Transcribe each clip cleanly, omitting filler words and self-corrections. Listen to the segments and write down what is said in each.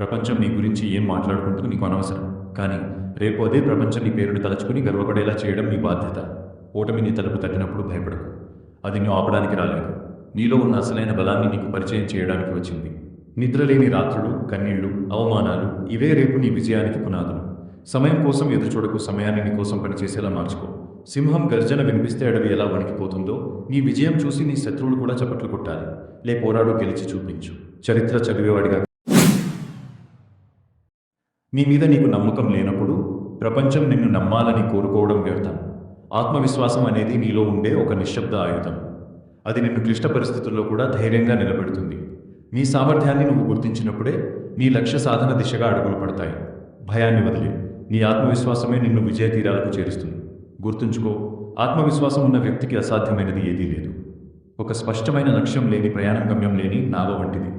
ప్రపంచం నీ గురించి ఏం మాట్లాడుకుంటూ నీకు అనవసరం. కానీ రేపు అదే ప్రపంచం నీ పేరుని తలుచుకుని గర్వపడేలా చేయడం నీ బాధ్యత. ఓటమి నీ తలుపు తట్టినప్పుడు భయపడకు. అది నువ్వు ఆపడానికి రాలేదు. నీలో ఉన్న అసలైన బలాన్ని నీకు పరిచయం చేయడానికి వచ్చింది. నిద్రలేని రాత్రులు, కన్నీళ్లు, అవమానాలు ఇవే రేపు నీ విజయానికి పునాదులు. సమయం కోసం ఎదురుచూడకు, సమయాన్ని నీ కోసం పనిచేసేలా మార్చుకో. సింహం గర్జన వినిపిస్తే అడవి ఎలా వణికిపోతుందో నీ విజయం చూసి నీ శత్రువులు కూడా చప్పట్లు కొట్టాలి. పోరాడు, గెలిచి చూపించు. చరిత్ర చదివేవాడిగా నీ మీద నీకు నమ్మకం లేనప్పుడు ప్రపంచం నిన్ను నమ్మాలని కోరుకోవడం వ్యర్థం. ఆత్మవిశ్వాసం అనేది నీలో ఉండే ఒక నిశ్శబ్ద ఆయుధం. అది నిన్ను క్లిష్ట పరిస్థితుల్లో కూడా ధైర్యంగా నిలబెడుతుంది. నీ సామర్థ్యాన్ని నువ్వు గుర్తించినప్పుడే నీ లక్ష్య సాధన దిశగా అడుగులు పడతాయి. భయాన్ని వదిలే. నీ ఆత్మవిశ్వాసమే నిన్ను విజయ తీరాలకు చేరుస్తుంది. గుర్తుంచుకో, ఆత్మవిశ్వాసం ఉన్న వ్యక్తికి అసాధ్యమైనది ఏదీ లేదు. ఒక స్పష్టమైన లక్ష్యం లేని ప్రయాణం గమ్యం లేని నావ వంటిది.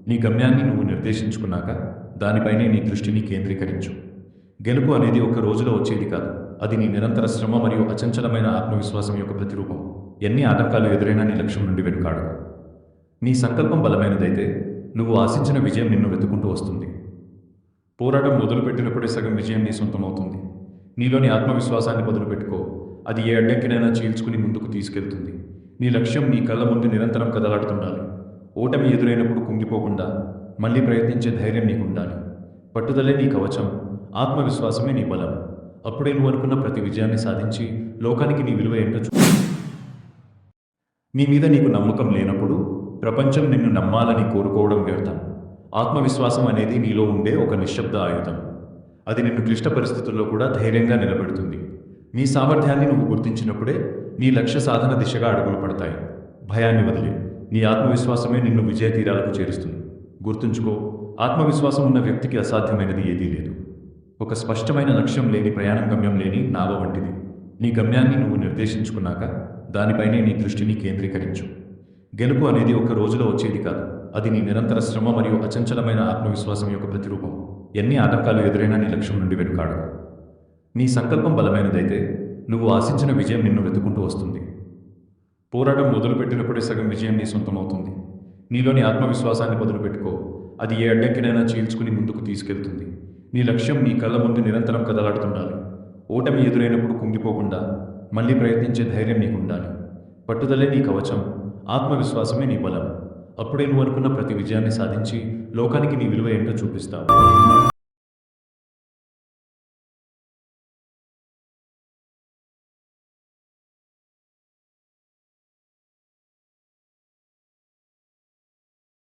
నీ గమ్యాన్ని నువ్వు నిర్దేశించుకున్నాక దానిపైనే నీ దృష్టిని కేంద్రీకరించు. గెలుపు అనేది ఒక రోజులో వచ్చేది కాదు. అది నీ నిరంతర శ్రమ మరియు అచంచలమైన ఆత్మవిశ్వాసం యొక్క ప్రతిరూపం. ఎన్ని ఆటంకాలు ఎదురైనా నీ లక్ష్యం నుండి వెనుకాడకు. నీ సంకల్పం బలమైనదైతే నువ్వు ఆశించిన విజయం నిన్ను వెతుకుంటూ వస్తుంది. పోరాటం మొదలుపెట్టినప్పుడే సగం విజయం నీ సొంతమవుతుంది. నీలోని ఆత్మవిశ్వాసాన్ని మొదలుపెట్టుకో. అది ఏ అడ్డంకినైనా చీల్చుకుని ముందుకు తీసుకెళ్తుంది. నీ లక్ష్యం నీ కళ్ళ ముందు నిరంతరం కదలాడుతుండాలి. ఓటమి ఎదురైనప్పుడు కుంగిపోకుండా మళ్ళీ ప్రయత్నించే ధైర్యం నీకు ఉండాలి. పట్టుదలే నీ కవచం, ఆత్మవిశ్వాసమే నీ బలం. అప్పుడే నువ్వు అనుకున్న ప్రతి విజయాన్ని సాధించి లోకానికి నీ విలువ ఏంటో నీ మీద నీకు నమ్మకం లేనప్పుడు ప్రపంచం నిన్ను నమ్మాలని కోరుకోవడం వ్యర్థం. ఆత్మవిశ్వాసం అనేది నీలో ఉండే ఒక నిశ్శబ్ద ఆయుధం. అది నిన్ను క్లిష్ట పరిస్థితుల్లో కూడా ధైర్యంగా నిలబెడుతుంది. నీ సామర్థ్యాన్ని నువ్వు గుర్తించినప్పుడే నీ లక్ష్య సాధన దిశగా అడుగులు పడతాయి. భయాన్ని వదిలే. నీ ఆత్మవిశ్వాసమే నిన్ను విజయ తీరాలకు చేరుస్తుంది. గుర్తుంచుకో, ఆత్మవిశ్వాసం ఉన్న వ్యక్తికి అసాధ్యమైనది ఏదీ లేదు. ఒక స్పష్టమైన లక్ష్యం లేని ప్రయాణం గమ్యం లేని నావ వంటిది. నీ గమ్యాన్ని నువ్వు నిర్దేశించుకున్నాక దానిపైనే నీ దృష్టిని కేంద్రీకరించు. గెలుపు అనేది ఒక రోజులో వచ్చేది కాదు. అది నీ నిరంతర శ్రమ మరియు అచంచలమైన ఆత్మవిశ్వాసం యొక్క ప్రతిరూపం. ఎన్ని ఆటంకాలు ఎదురైనా నీ లక్ష్యం నుండి వెనుకాడకు. నీ సంకల్పం బలమైనదైతే నువ్వు ఆశించిన విజయం నిన్ను వెతుకుంటూ వస్తుంది. పోరాటం మొదలుపెట్టినప్పుడే సగం విజయం నీ సొంతమవుతుంది. నీలోని ఆత్మవిశ్వాసాన్ని మొదలుపెట్టుకో. అది ఏ అడ్డంకినైనా చీల్చుకుని ముందుకు తీసుకెళ్తుంది. నీ లక్ష్యం నీ కళ్ళ ముందు నిరంతరం కదలాడుతుండాలి. ఓటమి ఎదురైనప్పుడు కుంగిపోకుండా మళ్ళీ ప్రయత్నించే ధైర్యం నీకు ఉండాలి. పట్టుదలే నీ కవచం, ఆత్మవిశ్వాసమే నీ బలం. అప్పుడే నువ్వు అనుకున్న ప్రతి విజయాన్ని సాధించి లోకానికి నీ విలువ ఏంటో చూపిస్తావు.